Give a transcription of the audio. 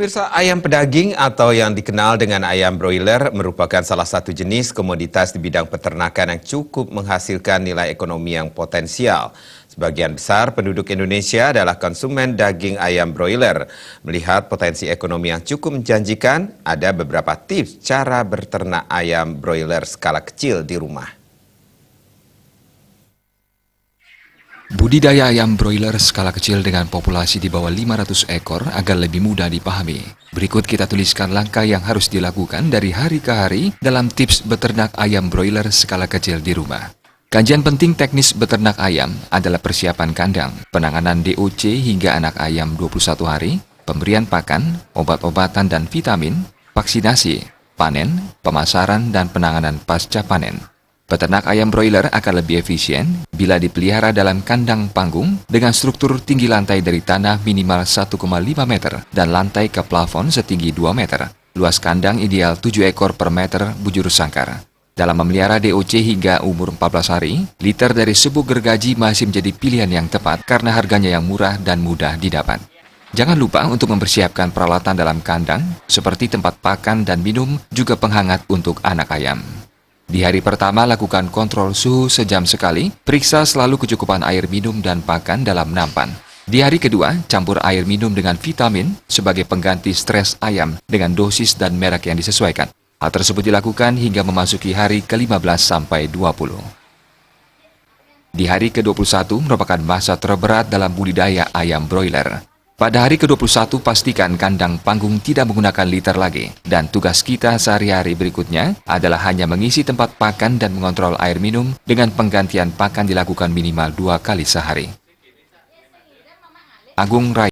Pemirsa, ayam pedaging atau yang dikenal dengan ayam broiler merupakan salah satu jenis komoditas di bidang peternakan yang cukup menghasilkan nilai ekonomi yang potensial. Sebagian besar penduduk Indonesia adalah konsumen daging ayam broiler. Melihat potensi ekonomi yang cukup menjanjikan, ada beberapa tips cara berternak ayam broiler skala kecil di rumah. Budidaya ayam broiler skala kecil dengan populasi di bawah 500 ekor agar lebih mudah dipahami. Berikut kita tuliskan langkah yang harus dilakukan dari hari ke hari dalam tips beternak ayam broiler skala kecil di rumah. Kajian penting teknis beternak ayam adalah persiapan kandang, penanganan DOC hingga anak ayam 21 hari, pemberian pakan, obat-obatan dan vitamin, vaksinasi, panen, pemasaran, dan penanganan pasca panen. Peternak ayam broiler akan lebih efisien bila dipelihara dalam kandang panggung dengan struktur tinggi lantai dari tanah minimal 1,5 meter dan lantai ke plafon setinggi 2 meter. Luas kandang ideal 7 ekor per meter bujur sangkar. Dalam memelihara DOC hingga umur 14 hari, liter dari subuk gergaji masih menjadi pilihan yang tepat karena harganya yang murah dan mudah didapat. Jangan lupa untuk mempersiapkan peralatan dalam kandang seperti tempat pakan dan minum, juga penghangat untuk anak ayam. Di hari pertama, lakukan kontrol suhu sejam sekali, periksa selalu kecukupan air minum dan pakan dalam nampan. Di hari kedua, campur air minum dengan vitamin sebagai pengganti stres ayam dengan dosis dan merek yang disesuaikan. Hal tersebut dilakukan hingga memasuki hari ke-15 sampai 20. Di hari ke-21 merupakan masa terberat dalam budidaya ayam broiler. Pada hari ke-21, pastikan kandang panggung tidak menggunakan liter lagi. Dan tugas kita sehari-hari berikutnya adalah hanya mengisi tempat pakan dan mengontrol air minum dengan penggantian pakan dilakukan minimal 2 kali sehari. Agung Rai